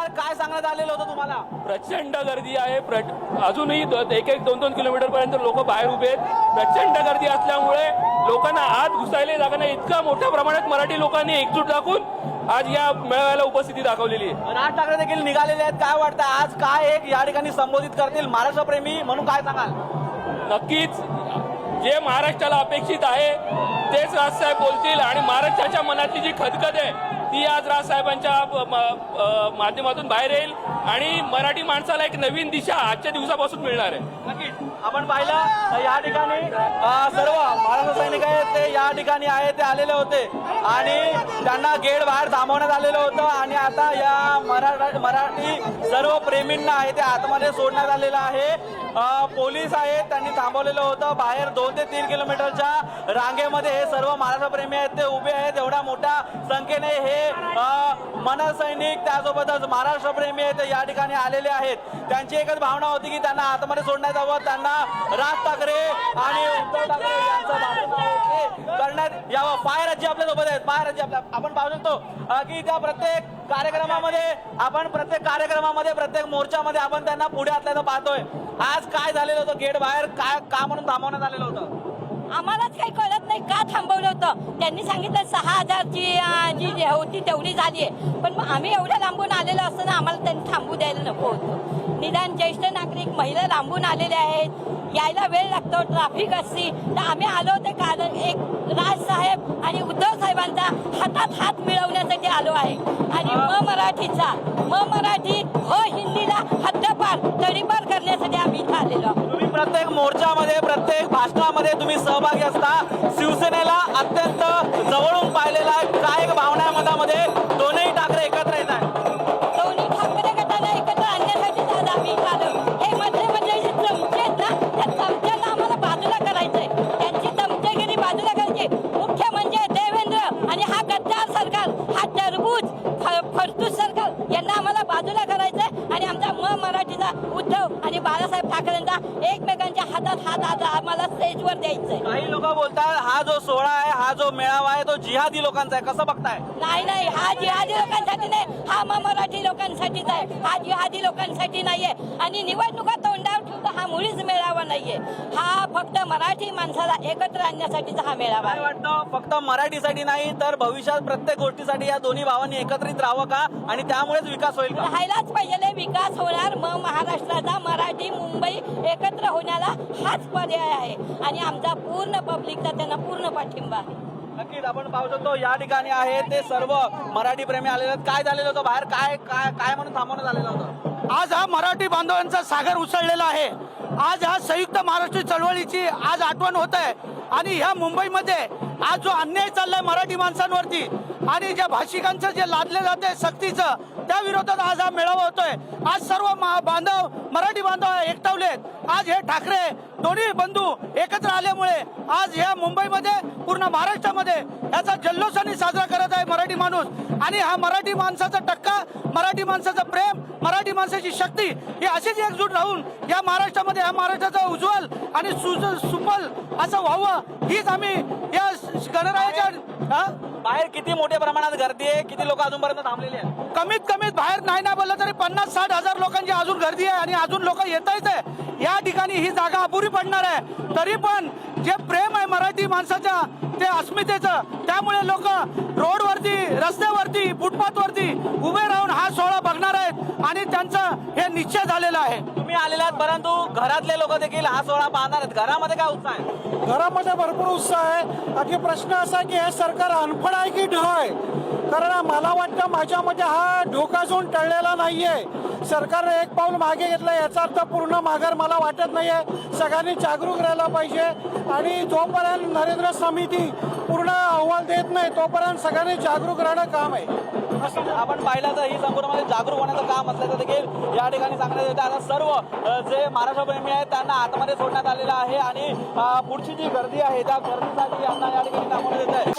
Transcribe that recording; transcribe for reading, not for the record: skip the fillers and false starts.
बाहेर काय सांगण्यात आलेलं होतं तुम्हाला? प्रचंड गर्दी आहे. अजूनही 1-2 किलोमीटर पर्यंत लोक बाहेर उभे आहेत. प्रचंड गर्दी असल्यामुळे लोकांना आत घुसायला जागा नाही. इतका मोठ्या प्रमाणात मराठी लोकांनी एकजूट दाखवून आज या मेळाव्याला उपस्थिती दाखवलेली आहे. राज ठाकरे देखील निघालेले आहेत. काय वाटतं आज काय एक या ठिकाणी संबोधित करतील महाराष्ट्रप्रेमी म्हणून काय सांगाल? नक्कीच जे महाराष्ट्राला अपेक्षित आहे तेच राजसाहेब बोलतील आणि महाराष्ट्राच्या मनातली जी खदखद आहे ती आज राजसाहेबांच्या माध्यमातून बाहेर येईल आणि मराठी माणसाला एक नवीन दिशा आजच्या दिवसापासून मिळणार आहे. नक्कीच आपण पाहिलं या ठिकाणी सर्व महाराष्ट्र सैनिक आहेत ते या ठिकाणी आहे ते आलेले होते आणि त्यांना गेट बाहेर थांबवण्यात आलेलं होतं आणि आता या मराठी सर्व प्रेमींना आहे ते आतमध्ये सोडण्यात आलेलं आहे. पोलीस आहेत त्यांनी थांबवलेलं होतं. बाहेर 2 ते 3 किलोमीटरच्या रांगेमध्ये हे सर्व महाराष्ट्र प्रेमी आहेत ते उभे आहेत. एवढ्या मोठ्या संख्येने हे मनसैनिक त्यासोबतच महाराष्ट्र प्रेमी आहेत ते या ठिकाणी आलेले आहेत. त्यांची एकच भावना होती की त्यांना आतमध्ये सोडण्यात यावं, त्यांना राज ठाकरे आणि उद्धव ठाकरे यांचं करण्यात यावं. पाय राज्य आपल्या सोबत आहेत. पाय राज्य आपल्या आपण पाहू शकतो की त्या प्रत्येक कार्यक्रमामध्ये प्रत्येक मोर्चामध्ये आपण त्यांना पुढे असल्याचं पाहतोय. आज काय झालेलं होतं? गेट बाहेर काय का म्हणून थांबवण्यात आलेलं होतं? आम्हालाच काही कळत नाही का थांबवलं होतं. त्यांनी सांगितलं 6,000ची जी होती तेवढी झाली आहे, पण मग आम्ही एवढ्या लांबून आलेलो असताना आम्हाला त्यांनी थांबू द्यायला नको होतं. निदान ज्येष्ठ नागरिक महिला लांबून आलेले आहेत, यायला वेळ लागतो, ट्रॅफिक असती, तर आम्ही आलो होते कारण एक राजसाहेब आणि उद्धव साहेबांचा हातात हात मिळवण्यासाठी आलो आहे आणि मराठी हिंदीला हद्दपार तडीपार करण्यासाठी आम्ही इथं आलेलो आहोत. तुम्ही प्रत्येक मोर्चामध्ये प्रत्येक भाषणामध्ये तुम्ही सहभागी असता. शिवसेनेला अत्यंत जवळून पाहिलेला काय एक भावना आहे मनामध्ये? दोन्ही ठाकरे एकत्र येत आहेत. दोन्ही ठाकरे गटाला एकत्र आणण्यासाठी आज आम्ही इथं आलो. हे म्हणजे जे चमचे आहेत ना, त्या चमच्यांना आम्हाला बाजूला करायचंय. त्यांची चमचेगिरी बाजूला करायची. मुख्य म्हणजे देवेंद्र आणि हा गद्दार सरकार, हा टरबूज फडतूस सरकार यांना आम्हाला बाजूला करायचंय आणि आमचा मराठीचा उद्धव आणि बाळासाहेब ठाकरेंचा एकमेकांच्या हातात हात आम्हाला स्टेजवर द्यायचंय. काही लोक बोलतात हा जो सोहळा आहे, हा जो मेळावा आहे तो जिहादी लोकांचा आहे. कसं बघताय? नाही, हा जिहादी लोकांसाठी नाही, हा मराठी लोकांसाठीच आहे. हा जिहादी लोकांसाठी नाहीये आणि निवडणुका तोंडावर ठेवता हा मुळीच मेळावा नाहीये. हा फक्त मराठी माणसाला एकत्र आणण्यासाठीचा हा मेळावा आहे. वाटतं फक्त मराठीसाठी नाही तर भविष्यात प्रत्येक गोष्टीसाठी या दोन्ही भावांनी एकत्रित राहावं का आणि त्यामुळेच विकास होईल का? राहायलाच पाहिजे. विकास होणार मग महाराष्ट्राचा मराठी मुंबई एकत्र होण्याला हाच पर्याय आहे आणि आमचा पूर्ण पब्लिकचा त्यांना पूर्ण पाठिंबा आहे. नक्कीच आपण पाहू शकतो या ठिकाणी आहे ते सर्व मराठी प्रेमी आलेले आहेत. काय झालेलं होतं बाहेर? काय म्हणून थांबवण्यात आलेलं होतं? आज हा मराठी बांधवांचा सागर उसळलेला आहे. आज हा संयुक्त महाराष्ट्र चळवळीची आज आठवण होत आहे आणि ह्या मुंबईमध्ये आज जो अन्याय चाललाय मराठी माणसांवरती आणि ज्या भाषिकांचं जे लादले जाते सक्तीचं, त्या विरोधात आज हा मेळावा होतोय. आज सर्व मराठी बांधव एकटावलेत. आज हे ठाकरे दोन्ही बंधू एकत्र आल्यामुळे आज ह्या मुंबईमध्ये पूर्ण महाराष्ट्रामध्ये याचा जल्लोषाने साजरा करत आहे मराठी माणूस. आणि हा मराठी माणसाचा टक्का, मराठी माणसाचं प्रेम, मराठी माणसाची शक्ती ही अशीच एकजूट राहून या महाराष्ट्रामध्ये या महाराष्ट्राचा उज्ज्वल आणि सुफल असं व्हावं हीच आम्ही या गणरायाच्या बाहेर किती मोठ्या प्रमाणात गर्दी आहे? किती लोक अजूनपर्यंत थांबलेले आहेत? कमीत बाहेर नाही बोललं तरी 50-60 हजार लोकांची अजून गर्दी आहे आणि अजून लोक येत आहेत. या ठिकाणी ही जागा अपुरी पडणार आहे. तरी पण जे प्रेम आहे मराठी माणसाच्या ते अस्मितेचं, त्यामुळे लोक रोडवरती, रस्त्यावरती, फुटपाथवरती उभे राहून हा सोहळा बघणार आहेत आणि त्यांचं हे निश्चय झालेलं आहे. तुम्ही आलेले आहात परंतु घरातले लोक देखील हा सोहळा पाहणार आहेत. घरामध्ये काय उत्साह आहे? घरामध्ये भरपूर उत्साह आहे. बाकी प्रश्न असा की हे सरकार अनफड आहे की ढ आहे? कारण मला वाटतं माझ्यामध्ये हा ढोका अजून टळलेला नाहीये. सरकारने एक पाऊल मागे घेतलं याचा अर्थ पूर्ण माघार मला वाटत नाहीये. सगळ्यांनी जागरूक राहायला पाहिजे आणि जोपर्यंत नरेंद्र समिती पूर्ण अहवाल देत नाही तोपर्यंत सगळ्यांनी जागरूक राहणं काम आहे. आपण पाहिलं तर ही संपूर्णमध्ये जागरूक होण्याचं काम असल्याचं देखील या ठिकाणी सांगण्यात येतं. आता सर्व जे महाराष्ट्र प्रेमी आहेत त्यांना आतमध्ये सोडण्यात आलेलं आहे आणि पुढची जी गर्दी आहे त्या गर्दीसाठी यांना या ठिकाणी थांबवण्यात येत आहे.